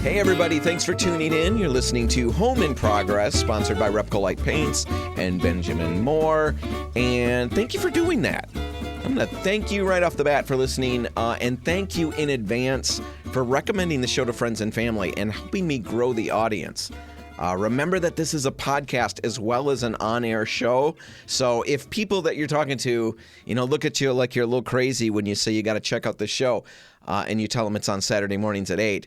Hey everybody, thanks for tuning in. You're listening to Home in Progress, sponsored by RepcoLite Paints and Benjamin Moore. And thank you for doing that. I'm going to thank you right off the bat for listening, and thank you in advance for recommending the show to friends and family and helping me grow the audience. Remember that this is a podcast as well as an on-air show. So if people that you're talking to, look at you like you're a little crazy when you say you got to check out the show, and you tell them it's on Saturday mornings at 8,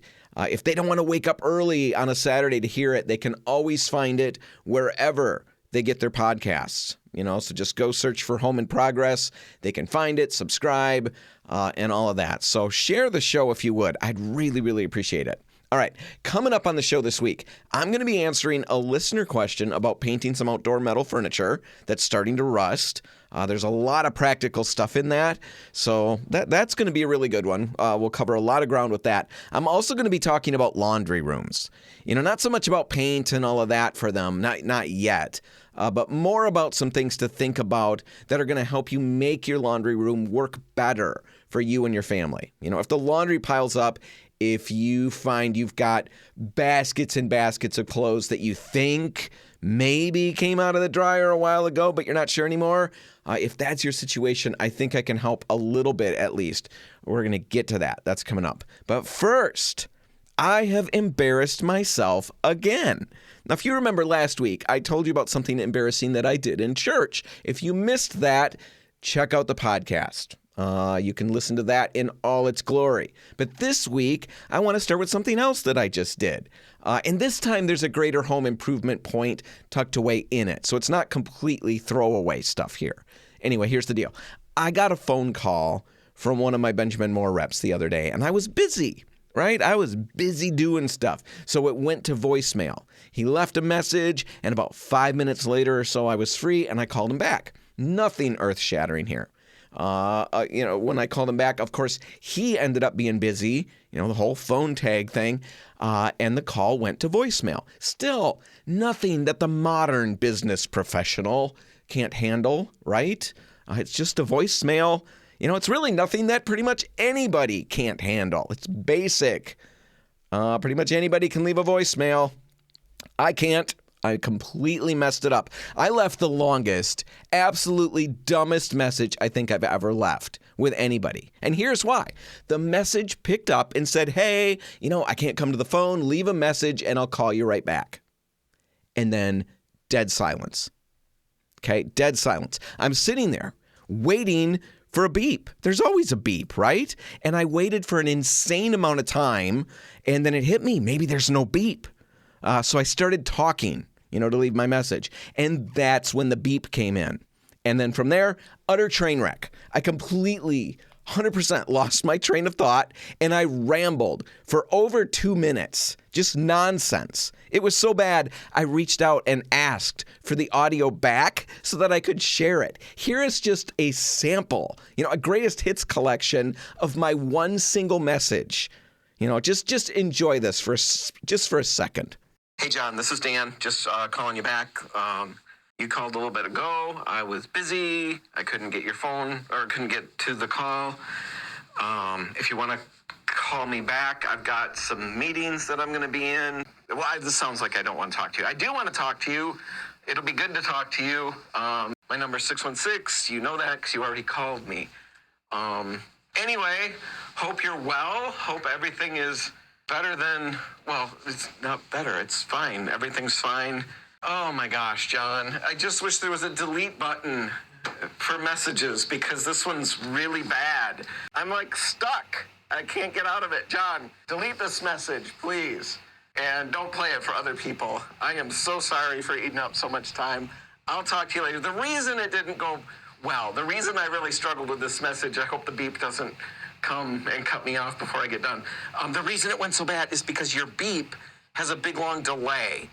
if they don't want to wake up early on a Saturday to hear it, they can always find it wherever they get their podcasts. So just go search for Home in Progress. They can find it, subscribe, and all of that. So share the show if you would. I'd really, really appreciate it. All right, coming up on the show this week, I'm going to be answering a listener question about painting some outdoor metal furniture that's starting to rust. There's a lot of practical stuff in that, so that's going to be a really good one. We'll cover a lot of ground with that. I'm also going to be talking about laundry rooms. Not so much about paint and all of that for them, not yet, but more about some things to think about that are going to help you make your laundry room work better for you and your family. If the laundry piles up, if you find you've got baskets and baskets of clothes that you think maybe came out of the dryer a while ago, but you're not sure anymore, if that's your situation, I think I can help a little bit at least. We're going to get to that. That's coming up. But first, I have embarrassed myself again. Now, if you remember last week, I told you about something embarrassing that I did in church. If you missed that, check out the podcast. You can listen to that in all its glory. But this week, I want to start with something else that I just did. And this time, there's a greater home improvement point tucked away in it. So it's not completely throwaway stuff here. Anyway, here's the deal. I got a phone call from one of my Benjamin Moore reps the other day, and I was busy. Right? I was busy doing stuff. So it went to voicemail. He left a message, and about 5 minutes later or so, I was free, and I called him back. Nothing earth-shattering here. When I called him back, of course, he ended up being busy, the whole phone tag thing, and the call went to voicemail. Still, nothing that the modern business professional can't handle, right? It's just a voicemail. It's really nothing that pretty much anybody can't handle. It's basic. Pretty much anybody can leave a voicemail. I can't. I completely messed it up. I left the longest, absolutely dumbest message I think I've ever left with anybody. And here's why. The message picked up and said, hey, I can't come to the phone. Leave a message and I'll call you right back. And then dead silence. Okay, dead silence. I'm sitting there waiting for a beep. There's always a beep, right? And I waited for an insane amount of time, and then it hit me. Maybe there's no beep. So I started talking, to leave my message. And that's when the beep came in. And then from there, utter train wreck. I completely, 100% lost my train of thought, and I rambled for over 2 minutes. Just nonsense. It was so bad, I reached out and asked for the audio back so that I could share it. Here is just a sample, a greatest hits collection of my one single message. Just enjoy this for a second. Hey, John, this is Dan. Just calling you back. You called a little bit ago. I was busy. I couldn't get your phone or couldn't get to the call. If you want to call me back, I've got some meetings that I'm going to be in. Well, this sounds like I don't want to talk to you. I do want to talk to you. It'll be good to talk to you. My number is 616. You know that because you already called me. Anyway, hope you're well. Hope everything is better than, well, it's not better. It's fine. Everything's fine. Oh my gosh, John. I just wish there was a delete button for messages because this one's really bad. I'm stuck. I can't get out of it. John, delete this message, please. And don't play it for other people. I am so sorry for eating up so much time. I'll talk to you later. The reason it didn't go well, the reason I really struggled with this message, I hope the beep doesn't come and cut me off before I get done. The reason it went so bad is because your beep has a big, long delay.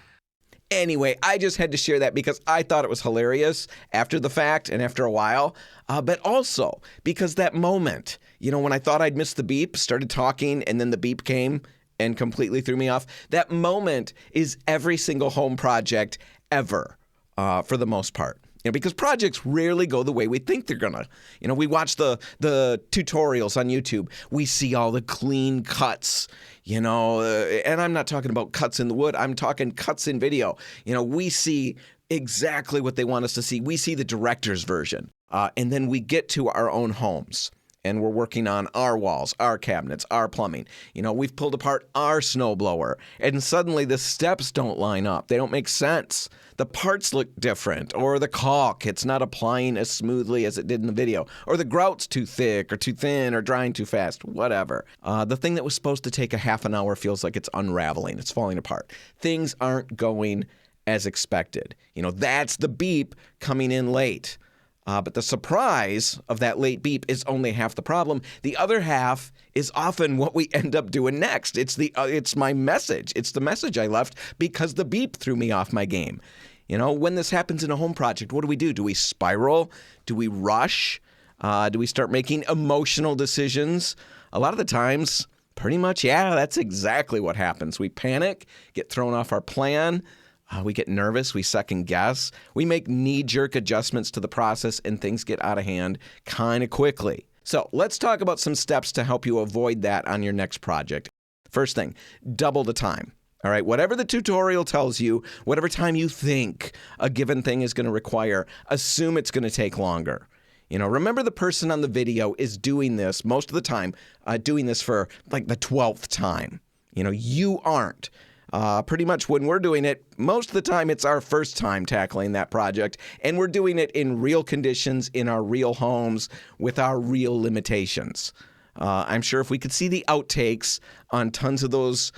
Anyway, I just had to share that because I thought it was hilarious after the fact and after a while, but also because that moment, when I thought I'd missed the beep, started talking, and then the beep came and completely threw me off. That moment is every single home project ever, for the most part. Because projects rarely go the way we think they're gonna. We watch the tutorials on YouTube. We see all the clean cuts, and I'm not talking about cuts in the wood. I'm talking cuts in video. We see exactly what they want us to see. We see the director's version. And then we get to our own homes. And we're working on our walls, our cabinets, our plumbing. We've pulled apart our snowblower, and suddenly the steps don't line up. They don't make sense. The parts look different, or the caulk, it's not applying as smoothly as it did in the video, or the grout's too thick or too thin or drying too fast, whatever. The thing that was supposed to take a half an hour feels like it's unraveling. It's falling apart. Things aren't going as expected. That's the beep coming in late. But the surprise of that late beep is only half the problem. The other half is often what we end up doing next. It's my message. It's the message I left because the beep threw me off my game. When this happens in a home project, what do? Do we spiral? Do we rush? Do we start making emotional decisions? A lot of the times, pretty much, yeah, that's exactly what happens. We panic, get thrown off our plan. We get nervous, we second guess, we make knee-jerk adjustments to the process, and things get out of hand kind of quickly. So let's talk about some steps to help you avoid that on your next project. First thing, double the time. All right, whatever the tutorial tells you, whatever time you think a given thing is going to require, assume it's going to take longer. Remember the person on the video is doing this most of the time, doing this for like the 12th time. You aren't. Pretty much when we're doing it, most of the time it's our first time tackling that project, and we're doing it in real conditions, in our real homes, with our real limitations. I'm sure if we could see the outtakes on tons of those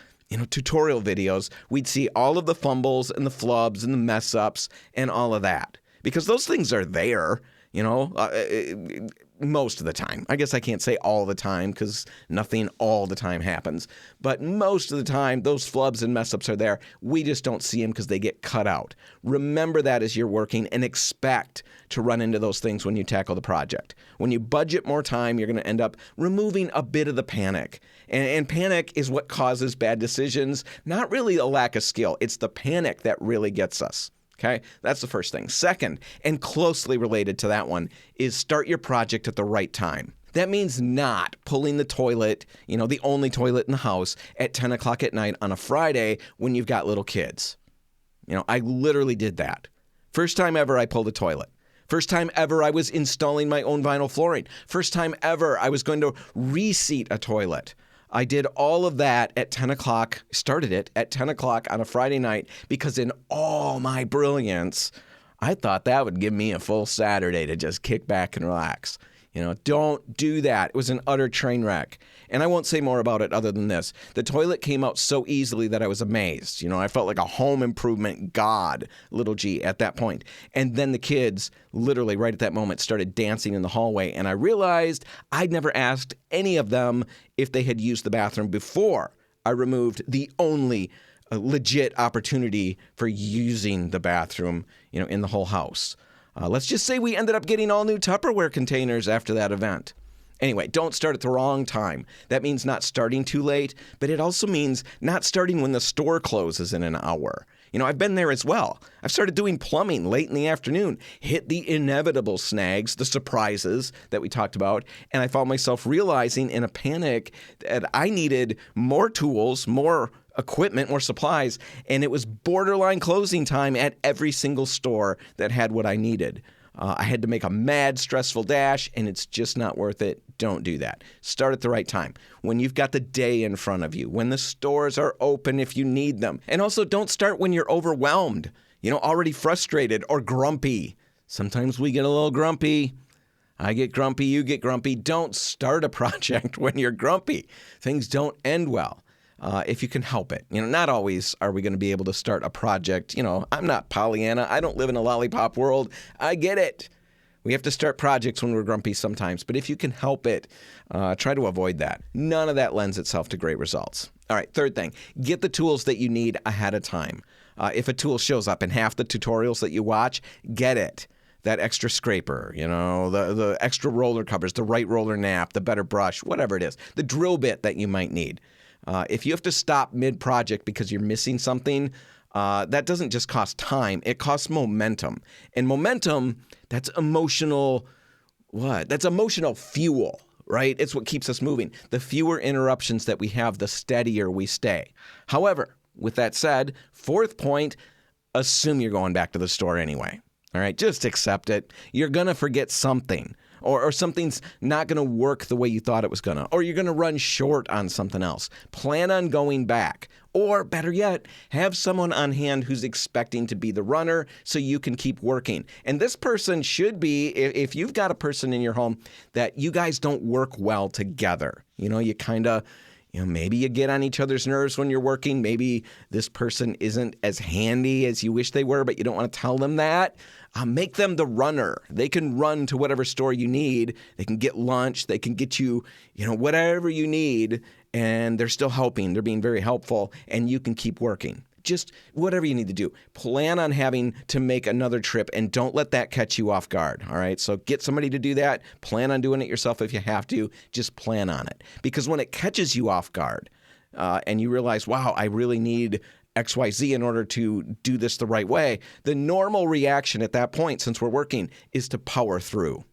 tutorial videos, we'd see all of the fumbles and the flubs and the mess ups and all of that. Because those things are there, most of the time. I guess I can't say all the time because nothing all the time happens. But most of the time, those flubs and mess ups are there. We just don't see them because they get cut out. Remember that as you're working, and expect to run into those things when you tackle the project. When you budget more time, you're going to end up removing a bit of the panic. And panic is what causes bad decisions, not really a lack of skill. It's the panic that really gets us. Okay, that's the first thing. Second, and closely related to that one, is start your project at the right time. That means not pulling the toilet, the only toilet in the house, at 10 o'clock at night on a Friday when you've got little kids. I literally did that. First time ever I pulled a toilet. First time ever I was installing my own vinyl flooring. First time ever I was going to reseat a toilet. I did all of that at 10 o'clock, started it at 10 o'clock on a Friday night because in all my brilliance, I thought that would give me a full Saturday to just kick back and relax. Don't do that. It was an utter train wreck. And I won't say more about it other than this. The toilet came out so easily that I was amazed. I felt like a home improvement god, little g, at that point. And then the kids, literally right at that moment, started dancing in the hallway. And I realized I'd never asked any of them if they had used the bathroom before I removed the only legit opportunity for using the bathroom, in the whole house. Let's just say we ended up getting all new Tupperware containers after that event. Anyway, don't start at the wrong time. That means not starting too late, but it also means not starting when the store closes in an hour. I've been there as well. I've started doing plumbing late in the afternoon, hit the inevitable snags, the surprises that we talked about, and I found myself realizing in a panic that I needed more tools, more equipment, more supplies, and it was borderline closing time at every single store that had what I needed. I had to make a mad, stressful dash, and it's just not worth it. Don't do that. Start at the right time, when you've got the day in front of you, when the stores are open if you need them. And also, don't start when you're overwhelmed, already frustrated or grumpy. Sometimes we get a little grumpy. I get grumpy, you get grumpy. Don't start a project when you're grumpy. Things don't end well. If you can help it. Not always are we going to be able to start a project. I'm not Pollyanna. I don't live in a lollipop world. I get it. We have to start projects when we're grumpy sometimes. But if you can help it, try to avoid that. None of that lends itself to great results. All right, third thing, get the tools that you need ahead of time. If a tool shows up in half the tutorials that you watch, get it. That extra scraper, the extra roller covers, the right roller nap, the better brush, whatever it is, the drill bit that you might need. If you have to stop mid-project because you're missing something, that doesn't just cost time, it costs momentum. And momentum, that's emotional, what? That's emotional fuel, right? It's what keeps us moving. The fewer interruptions that we have, the steadier we stay. However, with that said, fourth point, assume you're going back to the store anyway. All right, just accept it. You're going to forget something, or something's not going to work the way you thought it was going to, or you're going to run short on something else. Plan on going back, or better yet, have someone on hand who's expecting to be the runner so you can keep working. And this person should be, if you've got a person in your home that you guys don't work well together, you kind of, maybe you get on each other's nerves when you're working. Maybe this person isn't as handy as you wish they were, but you don't want to tell them that. Make them the runner. They can run to whatever store you need. They can get lunch. They can get you, whatever you need. And they're still helping. They're being very helpful. And you can keep working. Just whatever you need to do. Plan on having to make another trip and don't let that catch you off guard. All right. So get somebody to do that. Plan on doing it yourself if you have to. Just plan on it. Because when it catches you off guard and you realize, wow, I really need XYZ in order to do this the right way, the normal reaction at that point, since we're working, is to power through.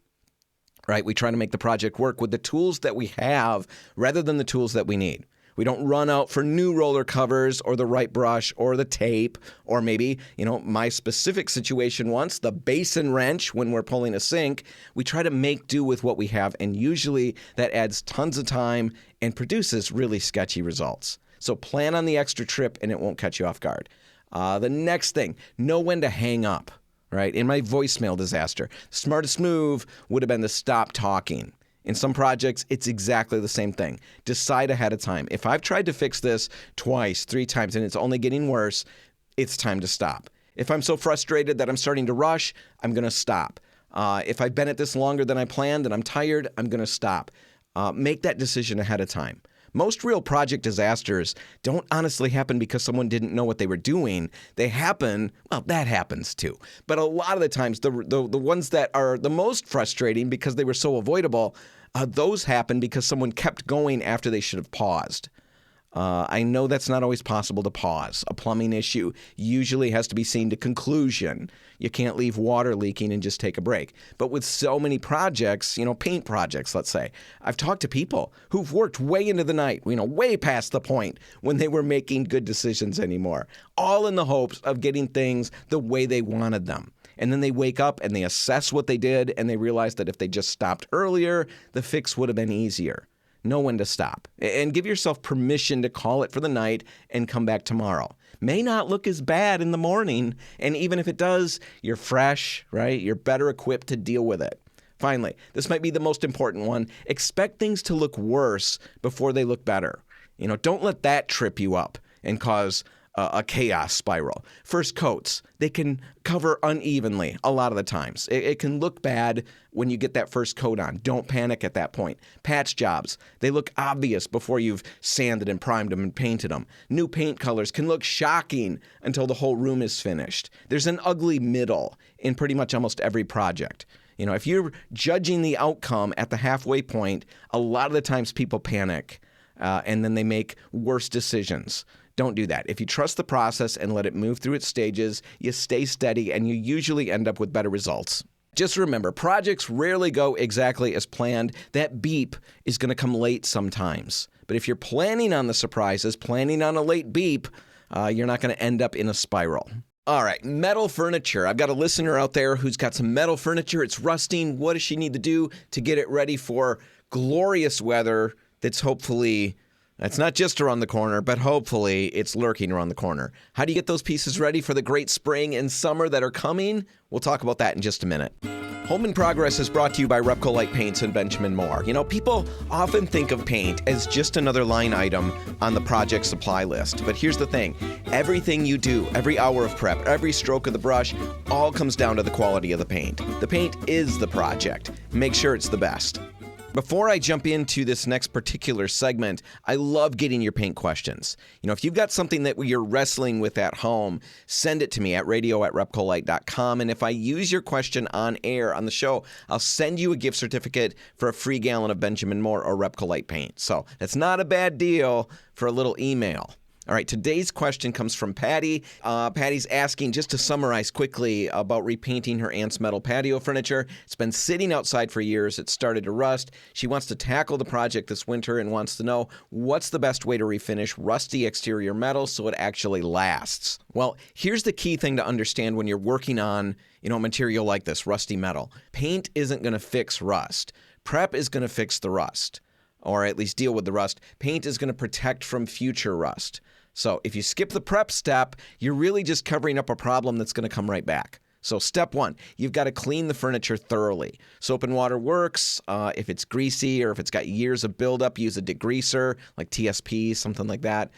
Right? We try to make the project work with the tools that we have rather than the tools that we need. We don't run out for new roller covers or the right brush or the tape or maybe, my specific situation once, the basin wrench when we're pulling a sink. We try to make do with what we have, and usually that adds tons of time and produces really sketchy results. So plan on the extra trip and it won't catch you off guard. The next thing, know when to hang up, right? In my voicemail disaster, the smartest move would have been to stop talking. In some projects, it's exactly the same thing. Decide ahead of time. If I've tried to fix this twice, 3 times, and it's only getting worse, it's time to stop. If I'm so frustrated that I'm starting to rush, I'm going to stop. If I've been at this longer than I planned and I'm tired, I'm going to stop. Make that decision ahead of time. Most real project disasters don't honestly happen because someone didn't know what they were doing. They happen, well, that happens too. But a lot of the times, the ones that are the most frustrating because they were so avoidable, those happen because someone kept going after they should have paused. I know that's not always possible to pause. A plumbing issue usually has to be seen to conclusion. You can't leave water leaking and just take a break. But with so many projects, paint projects, let's say, I've talked to people who've worked way into the night, way past the point when they were making good decisions anymore, all in the hopes of getting things the way they wanted them. And then they wake up and they assess what they did and they realize that if they just stopped earlier, the fix would have been easier. Know when to stop and give yourself permission to call it for the night and come back tomorrow. May not look as bad in the morning, and even if it does, you're fresh, right? You're better equipped to deal with it. Finally, this might be the most important one. Expect things to look worse before they look better. Don't let that trip you up and cause a chaos spiral. First coats, they can cover unevenly a lot of the times. It can look bad when you get that first coat on. Don't panic at that point. Patch jobs, they look obvious before you've sanded and primed them and painted them. New paint colors can look shocking until the whole room is finished. There's an ugly middle in pretty much almost every project. If you're judging the outcome at the halfway point, a lot of the times people panic and then they make worse decisions. Don't do that. If you trust the process and let it move through its stages, you stay steady and you usually end up with better results. Just remember, projects rarely go exactly as planned. That beep is going to come late sometimes. But if you're planning on the surprises, planning on a late beep, you're not going to end up in a spiral. All right, metal furniture. I've got a listener out there who's got some metal furniture. It's rusting. What does she need to do to get it ready for glorious weather that's hopefully... It's not just around the corner, but hopefully it's lurking around the corner. How do you get those pieces ready for the great spring and summer that are coming? We'll talk about that in just a minute. Home in Progress is brought to you by RepcoLite Paints and Benjamin Moore. People often think of paint as just another line item on the project supply list. But here's the thing. Everything you do, every hour of prep, every stroke of the brush, all comes down to the quality of the paint. The paint is the project. Make sure it's the best. Before I jump into this next particular segment, I love getting your paint questions. If you've got something that you're wrestling with at home, send it to me at radio@repcolite.com. And if I use your question on air on the show, I'll send you a gift certificate for a free gallon of Benjamin Moore or RepcoLite paint. So that's not a bad deal for a little email. All right, today's question comes from Patty. Patty's asking, just to summarize quickly, about repainting her aunt's metal patio furniture. It's been sitting outside for years. It started to rust. She wants to tackle the project this winter and wants to know what's the best way to refinish rusty exterior metal so it actually lasts. Well, here's the key thing to understand when you're working on, material like this, rusty metal. Paint isn't going to fix rust. Prep is going to fix the rust, or at least deal with the rust. Paint is going to protect from future rust. So if you skip the prep step, you're really just covering up a problem that's going to come right back. So step one, you've got to clean the furniture thoroughly. Soap and water works. If it's greasy or if it's got years of buildup, use a degreaser like TSP, something like that.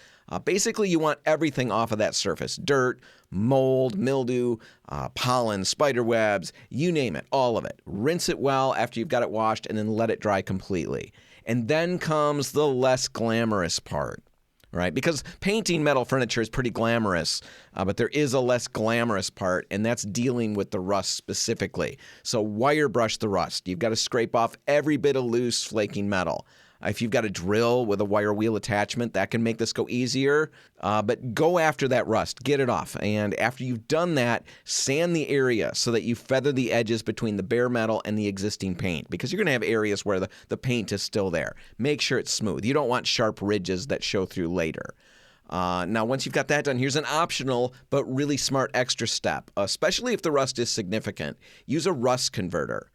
Basically, you want everything off of that surface. Dirt, mold, mildew, pollen, spider webs, you name it, all of it. Rinse it well after you've got it washed and then let it dry completely. And then comes the less glamorous part. Right? Because painting metal furniture is pretty glamorous, but there is a less glamorous part, and that's dealing with the rust specifically. So wire brush the rust. You've got to scrape off every bit of loose, flaking metal. If you've got a drill with a wire wheel attachment, that can make this go easier. But go after that rust. Get it off. And after you've done that, sand the area so that you feather the edges between the bare metal and the existing paint, because you're going to have areas where the paint is still there. Make sure it's smooth. You don't want sharp ridges that show through later. Now, once you've got that done, here's an optional but really smart extra step, especially if the rust is significant. Use a rust converter.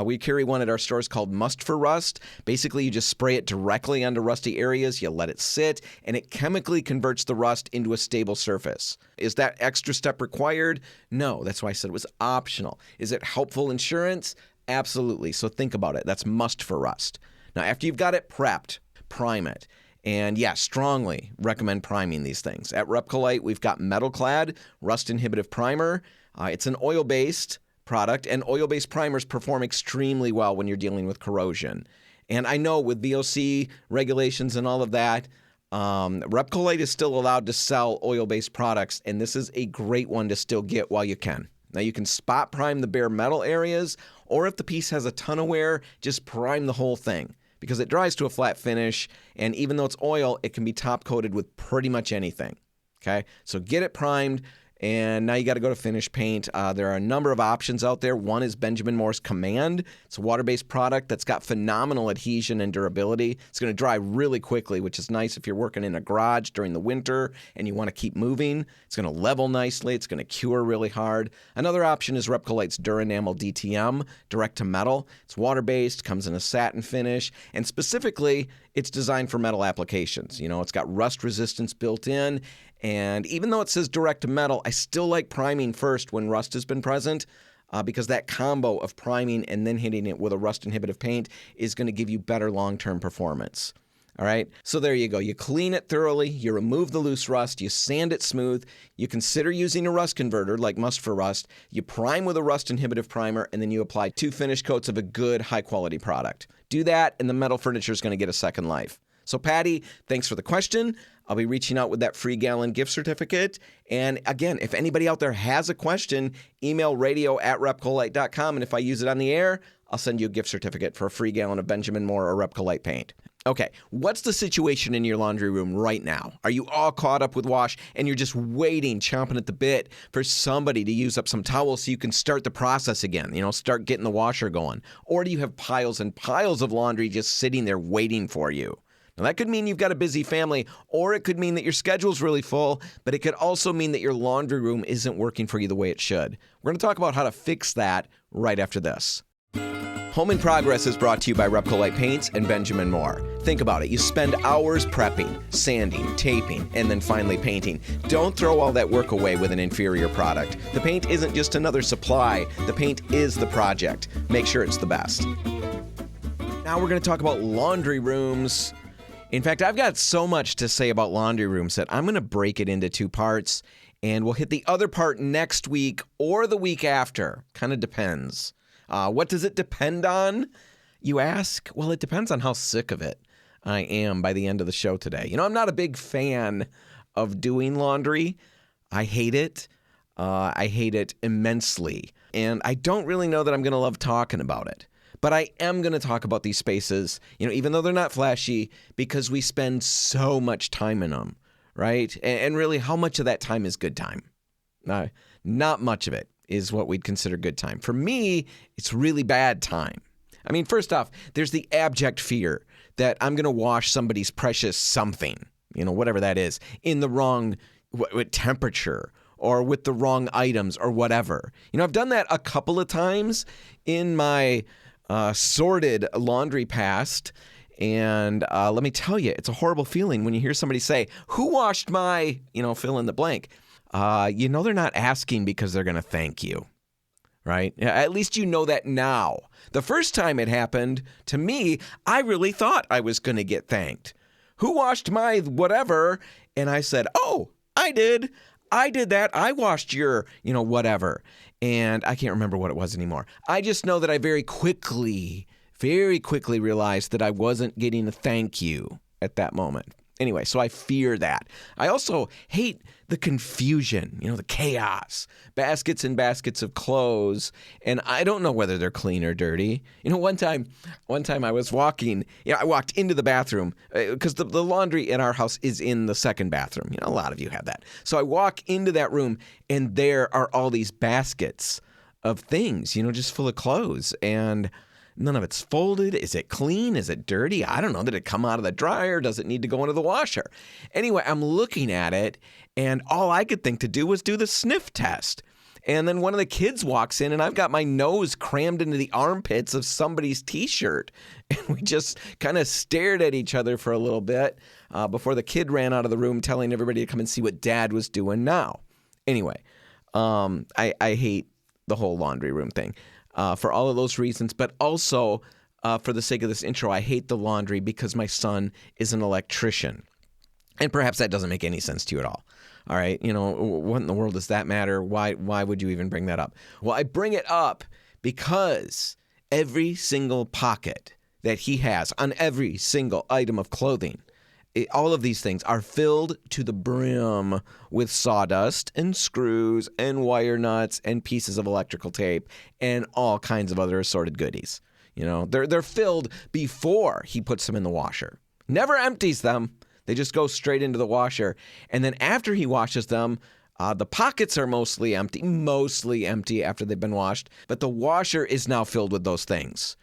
We carry one at our stores called Must for Rust. Basically, you just spray it directly onto rusty areas, you let it sit, and it chemically converts the rust into a stable surface. Is that extra step required? No, that's why I said it was optional. Is it helpful insurance? Absolutely. So think about it. That's Must for Rust. Now, after you've got it prepped, prime it. And yeah, strongly recommend priming these things. At RepcoLite, we've got metal-clad rust-inhibitive primer. It's an oil-based product, and oil-based primers perform extremely well when you're dealing with corrosion. And I know with VOC regulations and all of that, RepcoLite is still allowed to sell oil-based products, and this is a great one to still get while you can. Now, you can spot prime the bare metal areas, or if the piece has a ton of wear, just prime the whole thing, because it dries to a flat finish, and even though it's oil, it can be top-coated with pretty much anything. Okay, so get it primed. And now you got to go to finish paint. There are a number of options out there. One is Benjamin Moore's Command. It's a water-based product that's got phenomenal adhesion and durability. It's going to dry really quickly, which is nice if you're working in a garage during the winter and you want to keep moving. It's going to level nicely. It's going to cure really hard. Another option is RepcoLite's Durenamel DTM, direct to metal. It's water-based, comes in a satin finish, and specifically, it's designed for metal applications. It's got rust resistance built in. And even though it says direct to metal, I still like priming first when rust has been present, because that combo of priming and then hitting it with a rust-inhibitive paint is going to give you better long-term performance. All right, so there you go. You clean it thoroughly, you remove the loose rust, you sand it smooth, you consider using a rust converter like Must for Rust, you prime with a rust-inhibitive primer, and then you apply 2 finish coats of a good, high-quality product. Do that, and the metal furniture is going to get a second life. So, Patty, thanks for the question. I'll be reaching out with that free gallon gift certificate. And again, if anybody out there has a question, email radio@repcolite.com. And if I use it on the air, I'll send you a gift certificate for a free gallon of Benjamin Moore or RepcoLite paint. Okay, what's the situation in your laundry room right now? Are you all caught up with wash and you're just waiting, chomping at the bit for somebody to use up some towels so you can start the process again, start getting the washer going? Or do you have piles and piles of laundry just sitting there waiting for you? Now, that could mean you've got a busy family, or it could mean that your schedule's really full, but it could also mean that your laundry room isn't working for you the way it should. We're going to talk about how to fix that right after this. Home in Progress is brought to you by RepcoLite Paints and Benjamin Moore. Think about it. You spend hours prepping, sanding, taping, and then finally painting. Don't throw all that work away with an inferior product. The paint isn't just another supply. The paint is the project. Make sure it's the best. Now we're going to talk about laundry rooms. In fact, I've got so much to say about laundry rooms that I'm going to break it into 2 parts, and we'll hit the other part next week or the week after. Kind of depends. What does it depend on, you ask? Well, it depends on how sick of it I am by the end of the show today. I'm not a big fan of doing laundry. I hate it. I hate it immensely. And I don't really know that I'm going to love talking about it. But I am going to talk about these spaces, even though they're not flashy, because we spend so much time in them, right? And really, how much of that time is good time? Not much of it is what we'd consider good time. For me, it's really bad time. I mean, first off, there's the abject fear that I'm going to wash somebody's precious something, whatever that is, in the wrong temperature or with the wrong items or whatever. I've done that a couple of times in my sordid laundry past. And let me tell you, it's a horrible feeling when you hear somebody say, who washed my, fill in the blank. They're not asking because they're going to thank you, right? At least you know that now. The first time it happened to me, I really thought I was going to get thanked. Who washed my whatever? And I said, oh, I did. I did that. I washed your, whatever. And I can't remember what it was anymore. I just know that I very quickly realized that I wasn't getting a thank you at that moment. Anyway, so I fear that. I also hate the confusion, the chaos, baskets and baskets of clothes, and I don't know whether they're clean or dirty. One time I was walking, I walked into the bathroom because the laundry in our house is in the second bathroom. A lot of you have that. So I walk into that room, and there are all these baskets of things, just full of clothes, and none of it's folded. Is it clean? Is it dirty? I don't know. Did it come out of the dryer? Does it need to go into the washer? Anyway, I'm looking at it, and all I could think to do was do the sniff test. And then one of the kids walks in, and I've got my nose crammed into the armpits of somebody's T-shirt. And we just kind of stared at each other for a little bit before the kid ran out of the room telling everybody to come and see what Dad was doing now. Anyway, I hate the whole laundry room thing. For all of those reasons, but also for the sake of this intro, I hate the laundry because my son is an electrician. And perhaps that doesn't make any sense to you at all. All right, what in the world does that matter? Why would you even bring that up? Well, I bring it up because every single pocket that he has on every single item of clothing, all of these things are filled to the brim with sawdust and screws and wire nuts and pieces of electrical tape and all kinds of other assorted goodies. They're filled before he puts them in the washer. Never empties them. They just go straight into the washer. And then after he washes them, the pockets are mostly empty after they've been washed. But the washer is now filled with those things.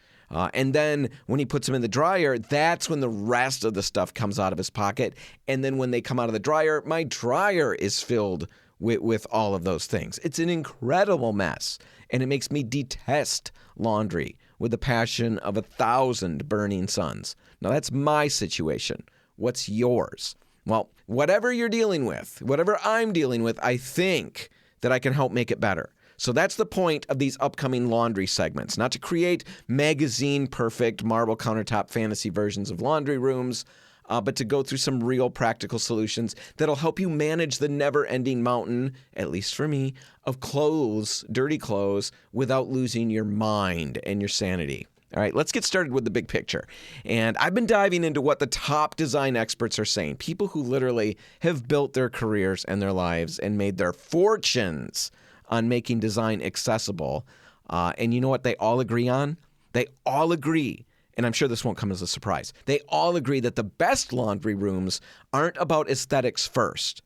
And then when he puts them in the dryer, that's when the rest of the stuff comes out of his pocket. And then when they come out of the dryer, my dryer is filled with all of those things. It's an incredible mess. And it makes me detest laundry with the passion of 1,000 burning suns. Now, that's my situation. What's yours? Well, whatever you're dealing with, whatever I'm dealing with, I think that I can help make it better. So that's the point of these upcoming laundry segments, not to create magazine-perfect marble countertop fantasy versions of laundry rooms, but to go through some real practical solutions that'll help you manage the never-ending mountain, at least for me, of clothes, dirty clothes, without losing your mind and your sanity. All right, let's get started with the big picture. And I've been diving into what the top design experts are saying, people who literally have built their careers and their lives and made their fortunes on making design accessible. And you know what they all agree on? They all agree, and I'm sure this won't come as a surprise, they all agree that the best laundry rooms aren't about aesthetics first.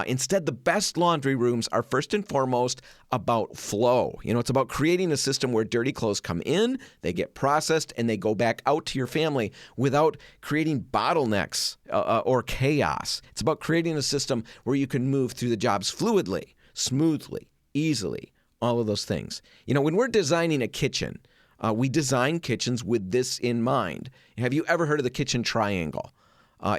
Instead, the best laundry rooms are first and foremost about flow. It's about creating a system where dirty clothes come in, they get processed, and they go back out to your family without creating bottlenecks or chaos. It's about creating a system where you can move through the jobs fluidly, smoothly, easily, all of those things. When we're designing a kitchen, we design kitchens with this in mind. Have you ever heard of the kitchen triangle?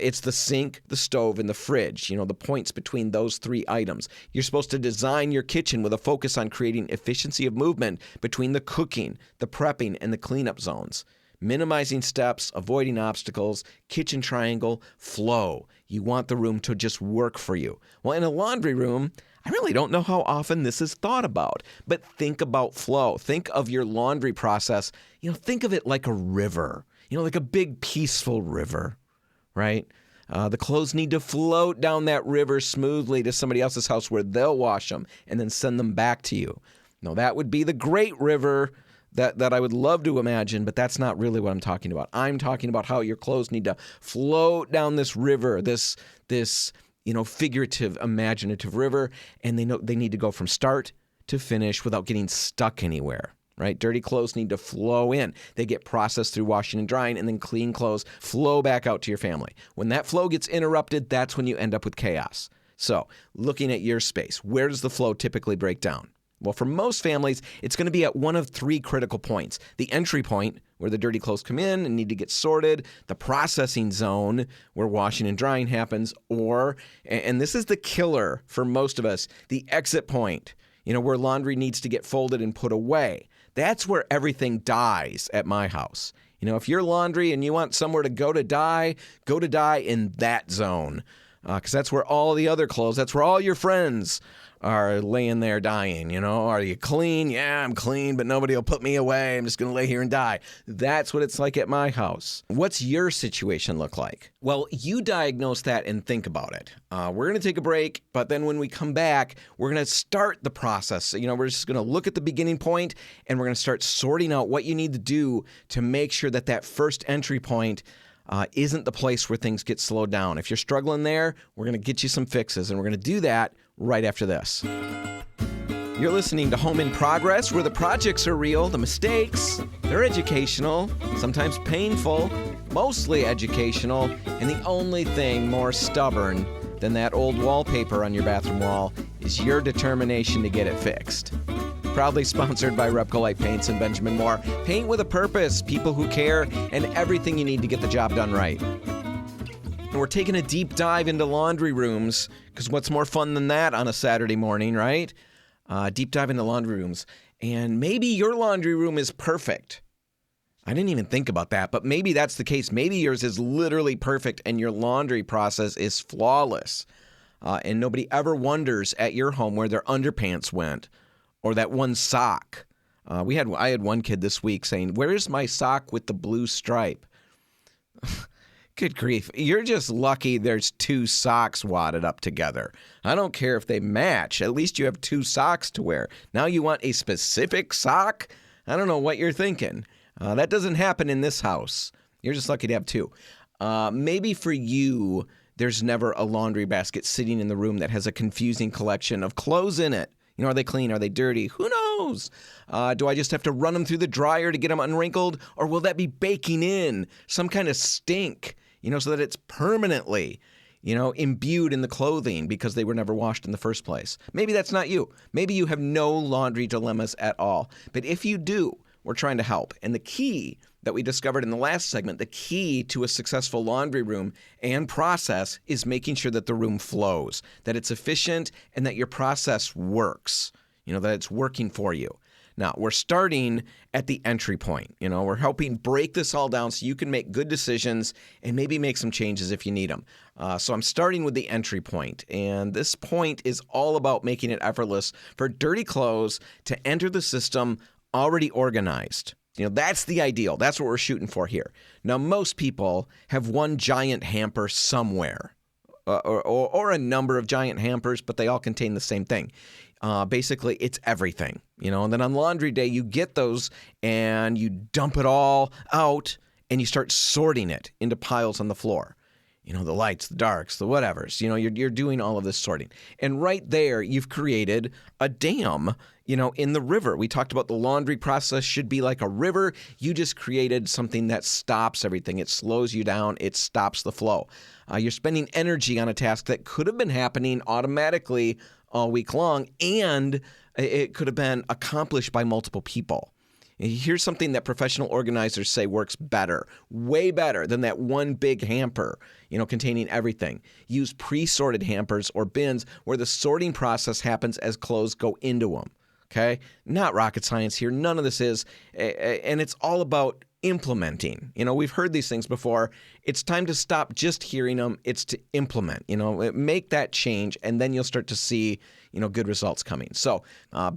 It's the sink, the stove, and the fridge, the points between those three items. You're supposed to design your kitchen with a focus on creating efficiency of movement between the cooking, the prepping, and the cleanup zones. Minimizing steps, avoiding obstacles, kitchen triangle, flow. You want the room to just work for you. Well, in a laundry room, I really don't know how often this is thought about, but think about flow. Think of your laundry process. Think of it like a river, like a big peaceful river, right? The clothes need to float down that river smoothly to somebody else's house where they'll wash them and then send them back to you. Now, that would be the great river that I would love to imagine, but that's not really what I'm talking about. I'm talking about how your clothes need to float down this river, this figurative, imaginative river, and they know they need to go from start to finish without getting stuck anywhere. Right? Dirty clothes need to flow in. They get processed through washing and drying, and then clean clothes flow back out to your family. When that flow gets interrupted, that's when you end up with chaos. So, looking at your space, where does the flow typically break down? Well, for most families, it's going to be at one of three critical points. The entry point, where the dirty clothes come in and need to get sorted, the processing zone, where washing and drying happens, or, and this is the killer for most of us, the exit point, where laundry needs to get folded and put away. That's where everything dies at my house. If you're laundry and you want somewhere to go to die in that zone. Because that's where all the other clothes, that's where all your friends are laying there dying. Are you clean? Yeah, I'm clean, but nobody will put me away. I'm just going to lay here and die. That's what it's like at my house. What's your situation look like? Well, you diagnose that and think about it. We're going to take a break, but then when we come back, we're going to start the process. We're just going to look at the beginning point, and we're going to start sorting out what you need to do to make sure that first entry point isn't the place where things get slowed down. If you're struggling there, we're going to get you some fixes, and we're going to do that right after this. You're listening to Home in Progress, where the projects are real, the mistakes, they're educational, sometimes painful, mostly educational, and the only thing more stubborn than that old wallpaper on your bathroom wall is your determination to get it fixed. Proudly sponsored by RepcoLite Paints and Benjamin Moore. Paint with a purpose, people who care, and everything you need to get the job done right. And we're taking a deep dive into laundry rooms, because what's more fun than that on a Saturday morning, right? Deep dive into laundry rooms. And maybe your laundry room is perfect. I didn't even think about that, but maybe that's the case. Maybe yours is literally perfect and your laundry process is flawless. And nobody ever wonders at your home where their underpants went. Or that one sock. I had one kid this week saying, "Where's my sock with the blue stripe?" Good grief. You're just lucky there's two socks wadded up together. I don't care if they match. At least you have two socks to wear. Now you want a specific sock? I don't know what you're thinking. That doesn't happen in this house. You're just lucky to have two. Maybe for you, there's never a laundry basket sitting in the room that has a confusing collection of clothes in it. Are they clean? Are they dirty? Who knows? Do I just have to run them through the dryer to get them unwrinkled? Or will that be baking in some kind of stink, so that it's permanently, imbued in the clothing because they were never washed in the first place? Maybe that's not you. Maybe you have no laundry dilemmas at all. But if you do, we're trying to help. And the key that we discovered in the last segment, the key to a successful laundry room and process is making sure that the room flows, that it's efficient, and that your process works, that it's working for you. Now, we're starting at the entry point. We're helping break this all down so you can make good decisions and maybe make some changes if you need them. So I'm starting with the entry point, and this point is all about making it effortless for dirty clothes to enter the system already organized. That's the ideal. That's what we're shooting for here. Now, most people have one giant hamper somewhere, or a number of giant hampers, but they all contain the same thing. Basically, it's everything, and then on laundry day, you get those and you dump it all out and you start sorting it into piles on the floor. The lights, the darks, the whatevers. You're doing all of this sorting. And right there, you've created a dam, in the river. We talked about the laundry process should be like a river. You just created something that stops everything. It slows you down. It stops the flow. You're spending energy on a task that could have been happening automatically all week long, and it could have been accomplished by multiple people. Here's something that professional organizers say works better, way better than that one big hamper, containing everything. Use pre-sorted hampers or bins where the sorting process happens as clothes go into them. Okay? Not rocket science here. None of this is. And it's all about implementing. We've heard these things before. It's time to stop just hearing them. It's to implement, make that change, and then you'll start to see, good results coming. So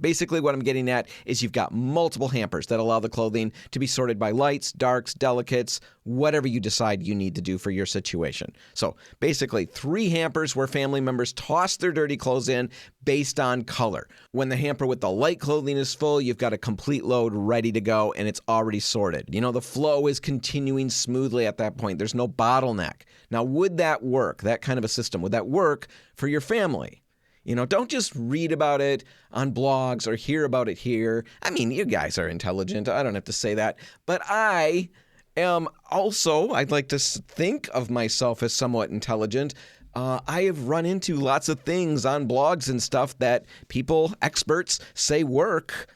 basically what I'm getting at is you've got multiple hampers that allow the clothing to be sorted by lights, darks, delicates, whatever you decide you need to do for your situation. So basically 3 hampers where family members toss their dirty clothes in based on color. When the hamper with the light clothing is full, you've got a complete load ready to go and it's already sorted. The flow is continuing smoothly at that point. There's no bottleneck. Now, would that work, that kind of a system, would that work for your family? Don't just read about it on blogs or hear about it here. I mean, you guys are intelligent. I don't have to say that. But I am also, I'd like to think of myself as somewhat intelligent. I have run into lots of things on blogs and stuff that people, experts, say work.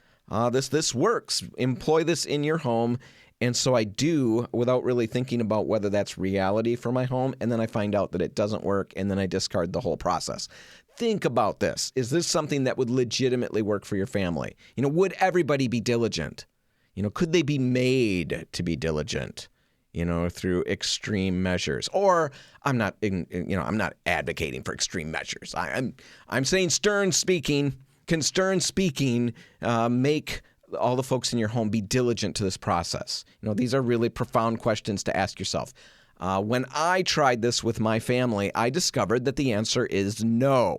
This works. Employ this in your home. And so I do without really thinking about whether that's reality for my home. And then I find out that it doesn't work. And then I discard the whole process. Think about this. Is this something that would legitimately work for your family? Would everybody be diligent? Could they be made to be diligent? Through extreme measures. Or I'm not advocating for extreme measures. I'm saying stern speaking. Can stern speaking make all the folks in your home be diligent to this process? These are really profound questions to ask yourself. When I tried this with my family, I discovered that the answer is no.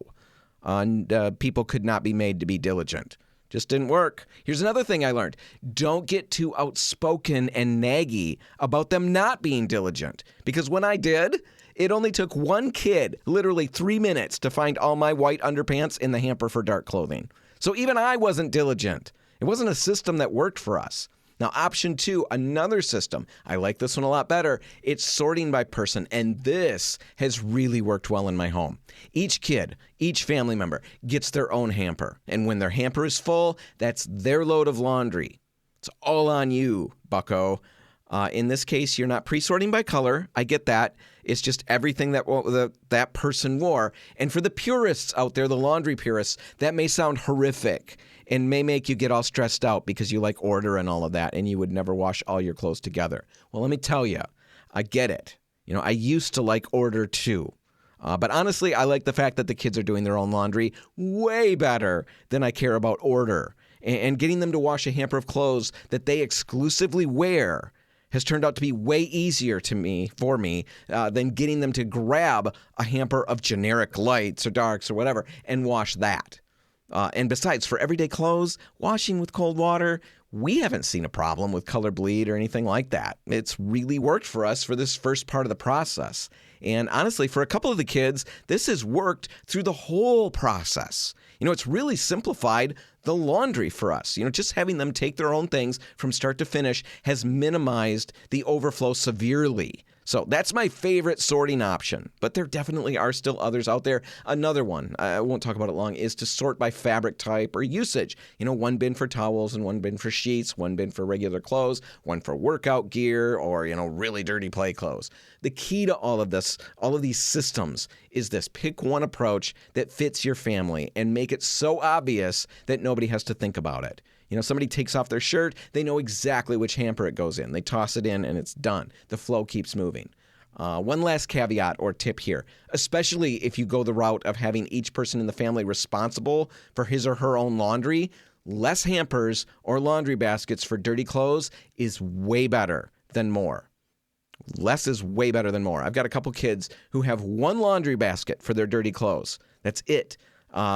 People could not be made to be diligent. Just didn't work. Here's another thing I learned. Don't get too outspoken and naggy about them not being diligent. Because when I did, it only took one kid, literally 3 minutes, to find all my white underpants in the hamper for dark clothing. So even I wasn't diligent. It wasn't a system that worked for us. Now, option 2, another system. I like this one a lot better. It's sorting by person, and this has really worked well in my home. Each kid, each family member gets their own hamper, and when their hamper is full, that's their load of laundry. It's all on you, bucko. In this case, you're not pre-sorting by color. I get that. It's just everything that person wore. And for the purists out there, the laundry purists, that may sound horrific and may make you get all stressed out because you like order and all of that, and you would never wash all your clothes together. Well, let me tell you, I get it. I used to like order too. But honestly, I like the fact that the kids are doing their own laundry way better than I care about order. And getting them to wash a hamper of clothes that they exclusively wear has turned out to be way easier for me than getting them to grab a hamper of generic lights or darks or whatever and wash that. And besides, for everyday clothes, washing with cold water, we haven't seen a problem with color bleed or anything like that. It's really worked for us for this first part of the process. And honestly, for a couple of the kids, this has worked through the whole process. It's really simplified the laundry for us. Just having them take their own things from start to finish has minimized the overflow severely. So that's my favorite sorting option, but there definitely are still others out there. Another one, I won't talk about it long, is to sort by fabric type or usage. One bin for towels and one bin for sheets, one bin for regular clothes, one for workout gear or, really dirty play clothes. The key to all of this, all of these systems is this: pick one approach that fits your family and make it so obvious that nobody has to think about it. Somebody takes off their shirt, they know exactly which hamper it goes in. They toss it in and it's done. The flow keeps moving. One last caveat or tip here, especially if you go the route of having each person in the family responsible for his or her own laundry, less hampers or laundry baskets for dirty clothes is way better than more. Less is way better than more. I've got a couple kids who have one laundry basket for their dirty clothes. That's it.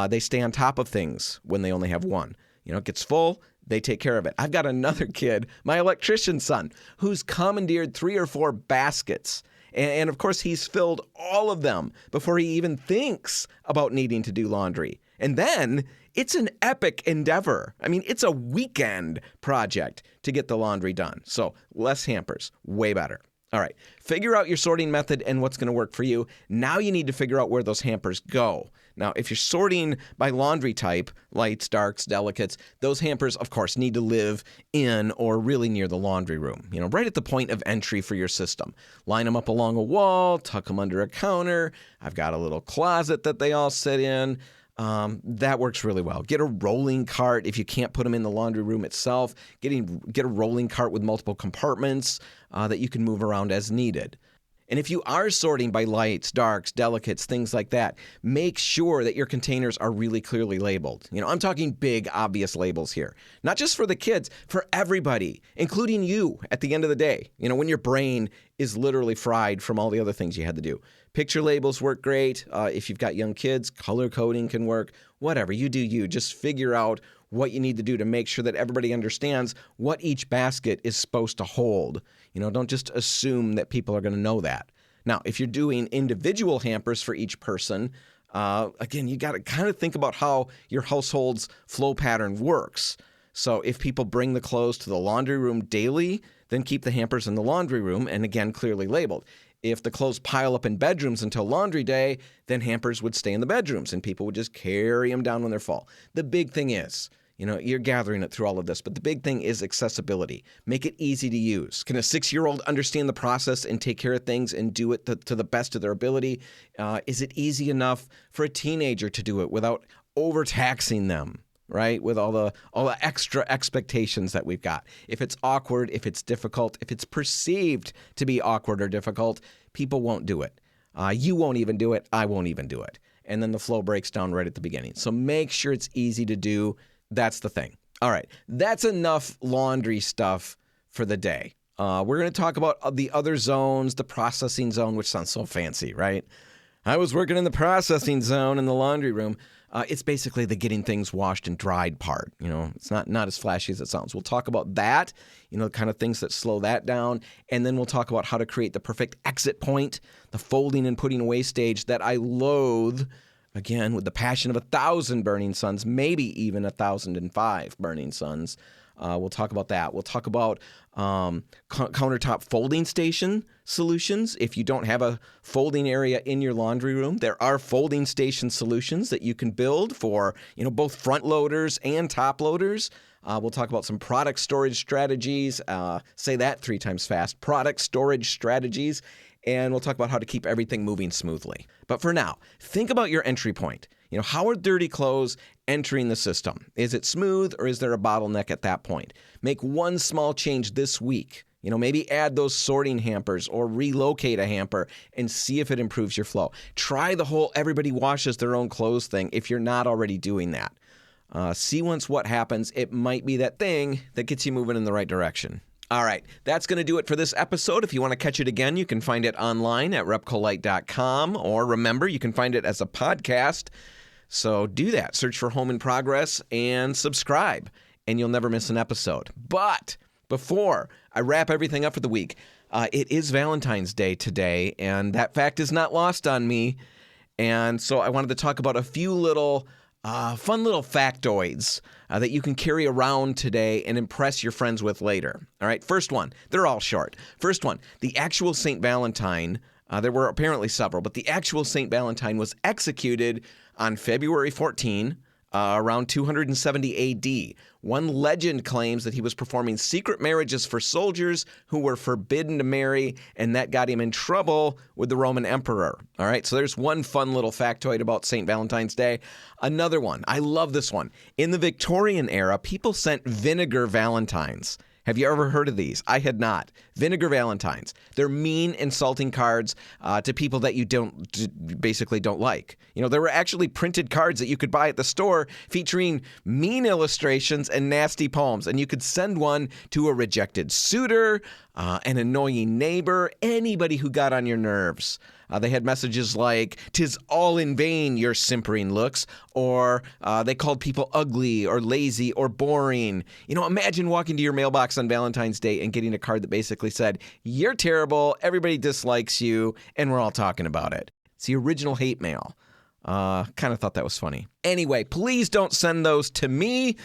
They stay on top of things when they only have one. It gets full, they take care of it. I've got another kid, my electrician son, who's commandeered 3 or 4 baskets. And of course, he's filled all of them before he even thinks about needing to do laundry. And then it's an epic endeavor. I mean, it's a weekend project to get the laundry done. So less hampers, way better. All right, figure out your sorting method and what's going to work for you. Now you need to figure out where those hampers go. Now, if you're sorting by laundry type, lights, darks, delicates, those hampers, of course, need to live in or really near the laundry room, right at the point of entry for your system. Line them up along a wall, tuck them under a counter. I've got a little closet that they all sit in. That works really well. Get a rolling cart if you can't put them in the laundry room itself. Get a rolling cart with multiple compartments that you can move around as needed. And if you are sorting by lights, darks, delicates, things like that, make sure that your containers are really clearly labeled. I'm talking big, obvious labels here. Not just for the kids, for everybody, including you at the end of the day, when your brain is literally fried from all the other things you had to do. Picture labels work great. If you've got young kids, color coding can work. Whatever, you do you. Just figure out what you need to do to make sure that everybody understands what each basket is supposed to hold. Don't just assume that people are going to know that. Now, if you're doing individual hampers for each person, again, you got to kind of think about how your household's flow pattern works. So if people bring the clothes to the laundry room daily, then keep the hampers in the laundry room, and again, clearly labeled. If the clothes pile up in bedrooms until laundry day, then hampers would stay in the bedrooms, and people would just carry them down when they're full. The big thing is, you're gathering it through all of this, but the big thing is accessibility. Make it easy to use. Can a 6-year-old understand the process and take care of things and do it to the best of their ability? Is it easy enough for a teenager to do it without overtaxing them? Right? With all the extra expectations that we've got. If it's awkward, if it's difficult, if it's perceived to be awkward or difficult, people won't do it. You won't even do it. I won't even do it. And then the flow breaks down right at the beginning. So make sure it's easy to do. That's the thing. All right. That's enough laundry stuff for the day. We're going to talk about the other zones, the processing zone, which sounds so fancy, right? I was working in the processing zone in the laundry room. It's basically the getting things washed and dried part. It's not as flashy as it sounds. We'll talk about that, the kind of things that slow that down. And then we'll talk about how to create the perfect exit point, the folding and putting away stage that I loathe, again, with the passion of 1,000 burning suns, maybe even 1,005 burning suns. We'll talk about that. We'll talk about countertop folding station solutions. If you don't have a folding area in your laundry room, there are folding station solutions that you can build for, both front loaders and top loaders. We'll talk about some product storage strategies. Say that 3 times fast. Product storage strategies. And we'll talk about how to keep everything moving smoothly. But for now, think about your entry point. How are dirty clothes entering the system? Is it smooth, or is there a bottleneck at that point? Make one small change this week. Maybe add those sorting hampers or relocate a hamper and see if it improves your flow. Try the whole everybody washes their own clothes thing if you're not already doing that. See once what happens. It might be that thing that gets you moving in the right direction. All right, that's going to do it for this episode. If you want to catch it again, you can find it online at RepcoLite.com, or remember, you can find it as a podcast. So do that. Search for Home in Progress and subscribe, and you'll never miss an episode. But before I wrap everything up for the week, it is Valentine's Day today, and that fact is not lost on me. And so I wanted to talk about a few little fun little factoids that you can carry around today and impress your friends with later. All right, first one. They're all short. First one, the actual St. Valentine, there were apparently several, but the actual St. Valentine was executed on February 14, around 270 AD. One legend claims that he was performing secret marriages for soldiers who were forbidden to marry, and that got him in trouble with the Roman emperor. All right, so there's one fun little factoid about St. Valentine's Day. Another one, I love this one. In the Victorian era, people sent vinegar valentines. Have you ever heard of these? I had not. Vinegar valentines. They're mean, insulting cards to people that you basically don't like. There were actually printed cards that you could buy at the store featuring mean illustrations and nasty poems. And you could send one to a rejected suitor, an annoying neighbor, anybody who got on your nerves. They had messages like, "'Tis all in vain your simpering looks," or they called people ugly or lazy or boring. Imagine walking to your mailbox on Valentine's Day and getting a card that basically said, "You're terrible, everybody dislikes you, and we're all talking about it." It's the original hate mail. Kind of thought that was funny. Anyway, please don't send those to me.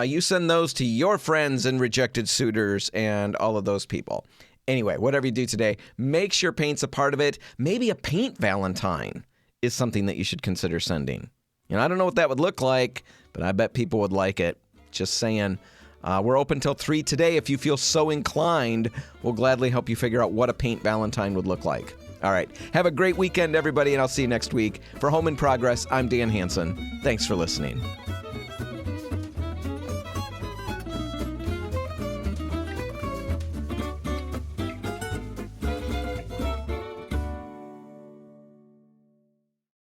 You send those to your friends and rejected suitors and all of those people. Anyway, whatever you do today, make sure paint's a part of it. Maybe a paint Valentine is something that you should consider sending. I don't know what that would look like, but I bet people would like it. Just saying. We're open till 3 today. If you feel so inclined, we'll gladly help you figure out what a paint Valentine would look like. All right. Have a great weekend, everybody, and I'll see you next week. For Home in Progress, I'm Dan Hansen. Thanks for listening.